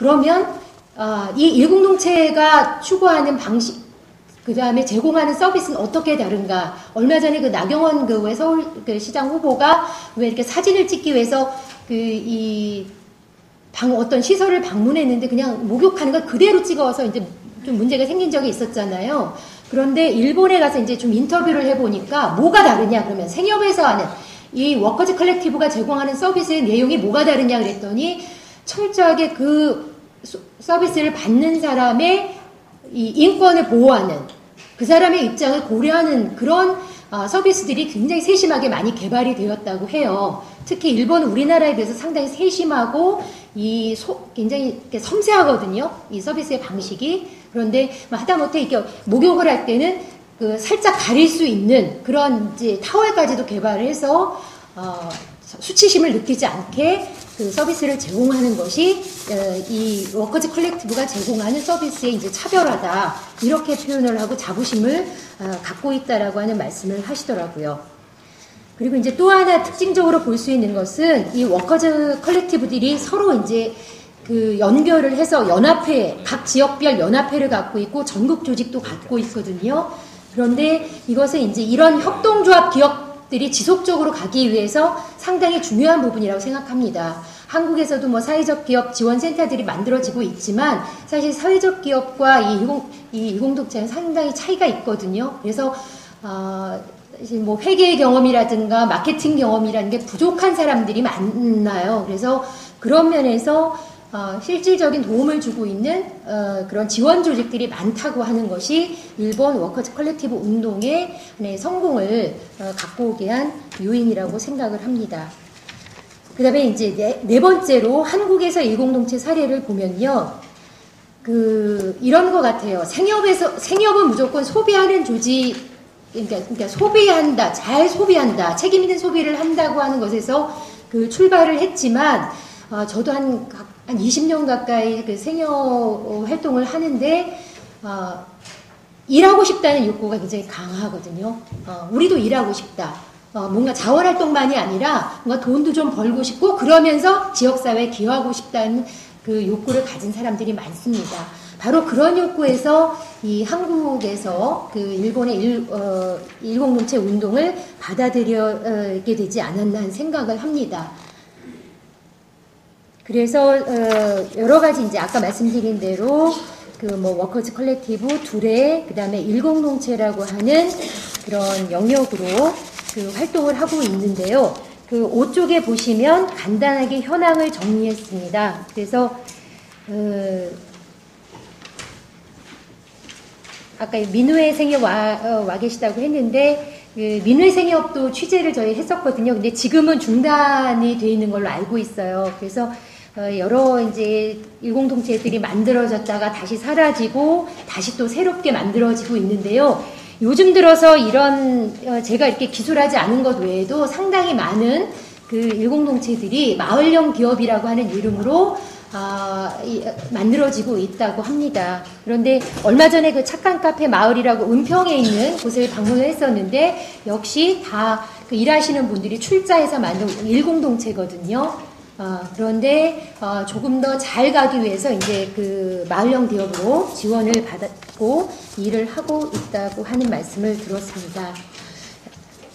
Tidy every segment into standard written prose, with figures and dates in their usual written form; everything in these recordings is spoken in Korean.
그러면 이 일공동체가 추구하는 방식, 그 다음에 제공하는 서비스는 어떻게 다른가? 얼마 전에 그 나경원 왜 서울 시장 후보가 왜 이렇게 사진을 찍기 위해서 어떤 시설을 방문했는데 그냥 목욕하는 걸 그대로 찍어서 이제 좀 문제가 생긴 적이 있었잖아요. 그런데 일본에 가서 이제 좀 인터뷰를 해보니까 뭐가 다르냐? 그러면 생협에서 하는 이 워커즈 컬렉티브가 제공하는 서비스의 내용이 뭐가 다르냐 그랬더니 철저하게 그 서비스를 받는 사람의 이 인권을 보호하는 그 사람의 입장을 고려하는 그런 서비스들이 굉장히 세심하게 많이 개발이 되었다고 해요. 특히 일본은 우리나라에 비해서 상당히 세심하고 굉장히 섬세하거든요. 이 서비스의 방식이. 그런데 하다못해 이렇게 목욕을 할 때는 그 살짝 가릴 수 있는 그런 이제 타월까지도 개발을 해서 수치심을 느끼지 않게 그 서비스를 제공하는 것이 이 워커즈 컬렉티브가 제공하는 서비스의 이제 차별화다 이렇게 표현을 하고 자부심을 갖고 있다라고 하는 말씀을 하시더라고요. 그리고 이제 또 하나 특징적으로 볼 수 있는 것은 이 워커즈 컬렉티브들이 서로 이제 그 연결을 해서 연합회, 각 지역별 연합회를 갖고 있고 전국 조직도 갖고 있거든요. 그런데 이것은 이제 이런 협동조합 기업들이 지속적으로 가기 위해서 상당히 중요한 부분이라고 생각합니다. 한국에서도 뭐 사회적 기업 지원센터들이 만들어지고 있지만 사실 사회적 기업과 이 일공동체는 상당히 차이가 있거든요. 그래서 뭐 회계 경험이라든가 마케팅 경험이라는 게 부족한 사람들이 많나요. 그래서 그런 면에서 실질적인 도움을 주고 있는 그런 지원 조직들이 많다고 하는 것이 일본 워커즈 컬렉티브 운동의 성공을 갖고 오게 한 요인이라고 생각을 합니다. 그 다음에 이제 네 번째로 한국에서 일공동체 사례를 보면요. 이런 것 같아요. 생협은 무조건 소비하는 조직, 그러니까 소비한다, 잘 소비한다, 책임 있는 소비를 한다고 하는 것에서 출발을 했지만, 저도 한 20년 가까이 그 생협 활동을 하는데, 일하고 싶다는 욕구가 굉장히 강하거든요. 우리도 일하고 싶다. 뭔가 자원활동만이 아니라 뭔가 돈도 좀 벌고 싶고 그러면서 지역사회에 기여하고 싶다는 그 욕구를 가진 사람들이 많습니다. 바로 그런 욕구에서 이 한국에서 그 일본의 일공동체 운동을 받아들이게 되지 않았나 하는 생각을 합니다. 그래서 여러 가지 이제 아까 말씀드린 대로 워커즈 컬렉티브 둘의 그다음에 일공동체라고 하는 그런 영역으로 활동을 하고 있는데요. 5쪽에 보시면 간단하게 현황을 정리했습니다. 그래서 아까 민우회 생협 와 계시다고 했는데 민우회 생협도 취재를 저희 했었거든요. 근데 지금은 중단이 돼 있는 걸로 알고 있어요. 그래서 여러 이제 일공동체들이 만들어졌다가 다시 사라지고 다시 또 새롭게 만들어지고 있는데요. 요즘 들어서 이런 제가 이렇게 기술하지 않은 것 외에도 상당히 많은 그 일공동체들이 마을형 기업이라고 하는 이름으로 만들어지고 있다고 합니다. 그런데 얼마 전에 그 착한 카페 마을이라고 은평에 있는 곳을 방문을 했었는데 역시 다 그 일하시는 분들이 출자해서 만든 일공동체거든요. 그런데 조금 더 잘 가기 위해서 이제 그 마을형 기업으로 지원을 받았고 일을 하고 있다고 하는 말씀을 들었습니다.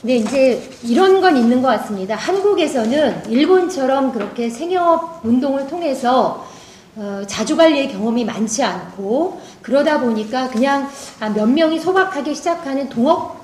근데 이제 이런 건 있는 것 같습니다. 한국에서는 일본처럼 그렇게 생협 운동을 통해서 자주관리의 경험이 많지 않고 그러다 보니까 그냥 몇 명이 소박하게 시작하는 동업의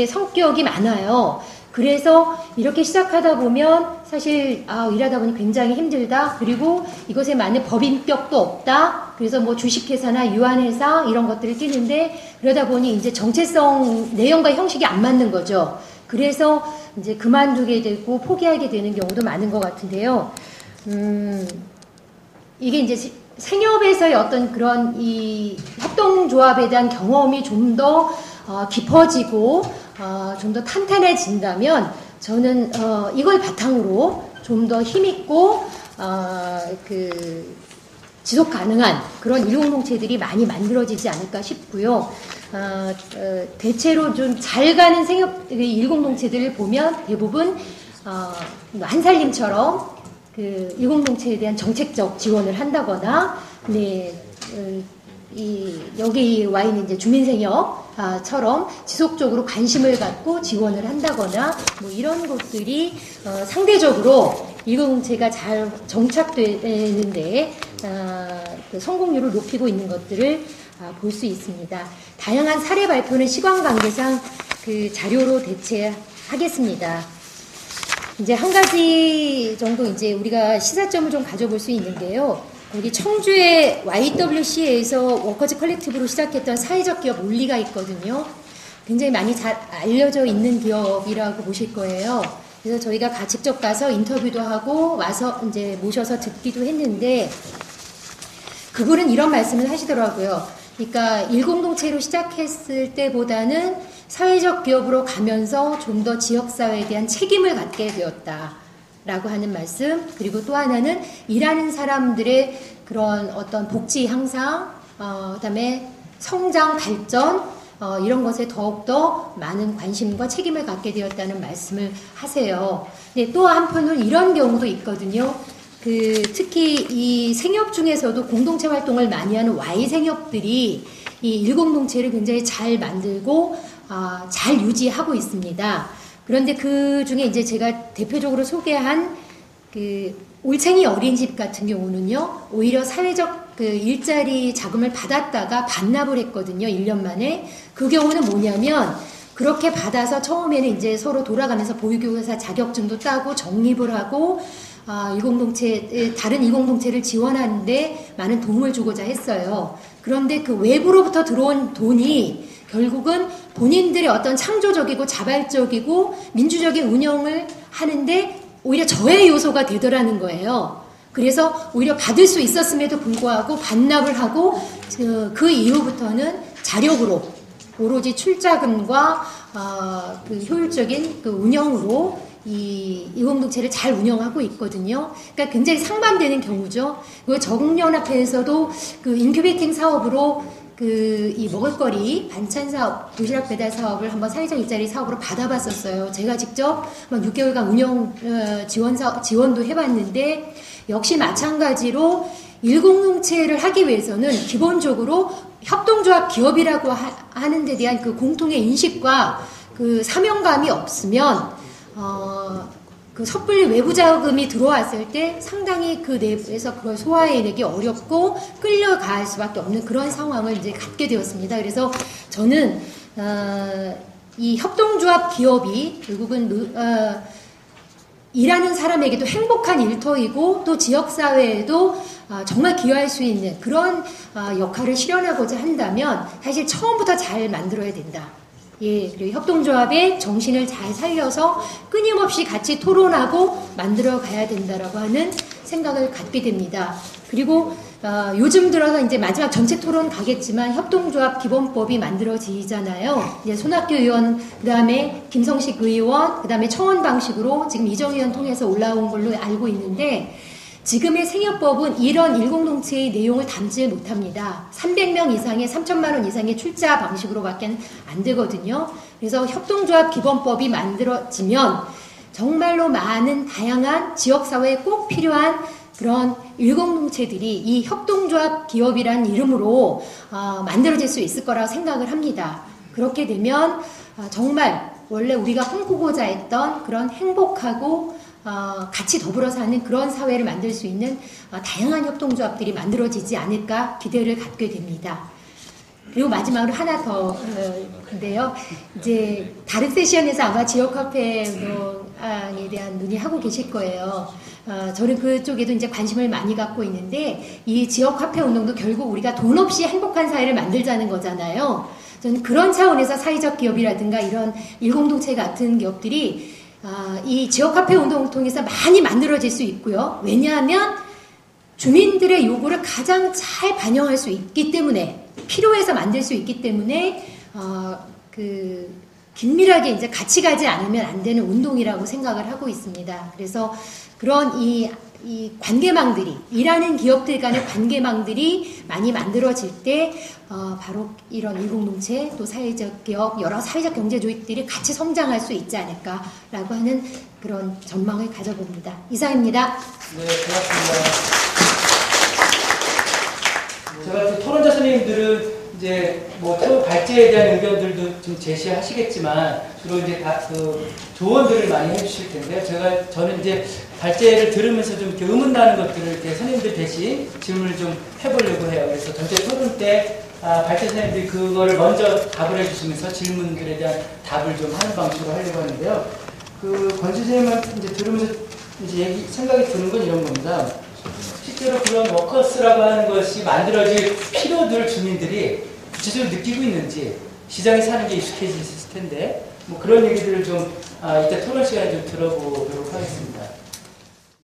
성격이 많아요. 그래서 이렇게 시작하다 보면 사실 일하다 보니 굉장히 힘들다. 그리고 이것에 맞는 법인격도 없다. 그래서 뭐 주식회사나 유한회사 이런 것들을 뛰는데 그러다 보니 이제 정체성 내용과 형식이 안 맞는 거죠. 그래서 이제 그만두게 되고 포기하게 되는 경우도 많은 것 같은데요. 이게 이제 생협에서의 어떤 그런 이 협동조합에 대한 경험이 좀 더 깊어지고 좀 더 탄탄해진다면 저는 이걸 바탕으로 좀 더 힘있고 지속 가능한 그런 일공동체들이 많이 만들어지지 않을까 싶고요. 대체로 좀 잘 가는 생협 일공동체들을 보면 대부분 한살림처럼 그 일공동체에 대한 정책적 지원을 한다거나, 네, 여기 와 있는 이제 주민생협처럼 지속적으로 관심을 갖고 지원을 한다거나, 뭐 이런 것들이 상대적으로 일공동체가 잘 정착되는데 그 성공률을 높이고 있는 것들을 볼 수 있습니다. 다양한 사례 발표는 시간 관계상 그 자료로 대체하겠습니다. 이제 한 가지 정도 이제 우리가 시사점을 좀 가져볼 수 있는데요. 여기 청주의 YWCA에서 워커즈 컬렉티브로 시작했던 사회적 기업 올리가 있거든요. 굉장히 많이 잘 알려져 있는 기업이라고 보실 거예요. 그래서 저희가 직접 가서 인터뷰도 하고 와서 이제 모셔서 듣기도 했는데, 그분은 이런 말씀을 하시더라고요. 그러니까 일공동체로 시작했을 때보다는 사회적 기업으로 가면서 좀 더 지역사회에 대한 책임을 갖게 되었다라고 하는 말씀, 그리고 또 하나는 일하는 사람들의 그런 어떤 복지 향상, 그다음에 성장, 발전, 이런 것에 더욱더 많은 관심과 책임을 갖게 되었다는 말씀을 하세요. 네, 또 한편으로는 이런 경우도 있거든요. 특히 이 생협 중에서도 공동체 활동을 많이 하는 Y생협들이 이 일공동체를 굉장히 잘 만들고 잘 유지하고 있습니다. 그런데 그 중에 이제 제가 대표적으로 소개한 그 올챙이 어린이집 같은 경우는요, 오히려 사회적 그 일자리 자금을 받았다가 반납을 했거든요, 1년 만에. 그 경우는 뭐냐면, 그렇게 받아서 처음에는 이제 서로 돌아가면서 보육교사 자격증도 따고 적립을 하고, 다른 일공동체를 지원하는데 많은 도움을 주고자 했어요. 그런데 그 외부로부터 들어온 돈이 결국은 본인들의 어떤 창조적이고 자발적이고 민주적인 운영을 하는데 오히려 저해 요소가 되더라는 거예요. 그래서 오히려 받을 수 있었음에도 불구하고 반납을 하고 그 이후부터는 자력으로 오로지 출자금과 그 효율적인 그 운영으로 이 공동체를 잘 운영하고 있거든요. 그러니까 굉장히 상반되는 경우죠. 그 정연합회에서도 그 인큐베이팅 사업으로 이 먹을거리 반찬 사업, 도시락 배달 사업을 한번 사회적 일자리 사업으로 받아봤었어요. 제가 직접 6개월간 운영 지원도 해봤는데, 역시 마찬가지로 일공동체를 하기 위해서는 기본적으로 협동조합 기업이라고 하는 데 대한 그 공통의 인식과 그 사명감이 없으면 그 섣불리 외부 자금이 들어왔을 때 상당히 그 내부에서 그걸 소화해내기 어렵고 끌려갈 수밖에 없는 그런 상황을 이제 갖게 되었습니다. 그래서 저는 이 협동조합 기업이 결국은 일하는 사람에게도 행복한 일터이고 또 지역사회에도 정말 기여할 수 있는 그런 역할을 실현하고자 한다면 사실 처음부터 잘 만들어야 된다. 예, 그리고 협동조합의 정신을 잘 살려서 끊임없이 같이 토론하고 만들어 가야 된다라고 하는 생각을 갖게 됩니다. 그리고 요즘 들어서 이제 마지막 전체 토론 가겠지만 협동조합 기본법이 만들어지잖아요. 이제 손학규 의원, 그 다음에 김성식 의원, 그 다음에 청원 방식으로 지금 이정 의원 통해서 올라온 걸로 알고 있는데, 지금의 생협법은 이런 일공동체의 내용을 담지 못합니다. 300명 이상의 3천만 원 이상의 출자 방식으로밖에 안 되거든요. 그래서 협동조합 기본법이 만들어지면 정말로 많은 다양한 지역사회에 꼭 필요한 그런 일공동체들이 이 협동조합 기업이라는 이름으로 만들어질 수 있을 거라고 생각을 합니다. 그렇게 되면 정말 원래 우리가 꿈꾸고자 했던 그런 행복하고 같이 더불어 사는 그런 사회를 만들 수 있는 다양한 협동조합들이 만들어지지 않을까 기대를 갖게 됩니다. 그리고 마지막으로 하나 더, 근데요, 이제 다른 세션에서 아마 지역화폐 운동에 대한 논의하고 계실 거예요. 저는 그쪽에도 이제 관심을 많이 갖고 있는데, 이 지역화폐 운동도 결국 우리가 돈 없이 행복한 사회를 만들자는 거잖아요. 저는 그런 차원에서 사회적 기업이라든가 이런 일공동체 같은 기업들이 이 지역화폐 운동을 통해서 많이 만들어질 수 있고요. 왜냐하면 주민들의 요구를 가장 잘 반영할 수 있기 때문에, 필요해서 만들 수 있기 때문에 긴밀하게 이제 같이 가지 않으면 안 되는 운동이라고 생각을 하고 있습니다. 그래서 그런 이 관계망들이, 일하는 기업들 간의 관계망들이 많이 만들어질 때, 바로 이런 일공동체, 또 사회적 기업, 여러 사회적 경제 조직들이 같이 성장할 수 있지 않을까라고 하는 그런 전망을 가져봅니다. 이상입니다. 네, 고맙습니다. 제가 또 토론자 선생님들은 이제 뭐 발제에 대한 의견들도 좀 제시하시겠지만 주로 이제 그 조언들을 많이 해주실 텐데요. 저는 이제 발제를 들으면서 좀 이렇게 의문 나는 것들을 이렇게 선생님들 대신 질문을 좀 해보려고 해요. 그래서 전체 토론 때 발제 선생님들이 그거를 먼저 답을 해주시면서 질문들에 대한 답을 좀 하는 방식으로 하려고 하는데요. 그 권지 선생님한테 이제 들으면서 이제 생각이 드는 건 이런 겁니다. 실제로 그런 워커스라고 하는 것이 만들어질 필요들 주민들이 구체적으로 느끼고 있는지 시장에 사는 게 익숙해졌을 텐데 뭐 그런 얘기들을 좀 이따 토론 시간에 좀 들어보도록 하겠습니다.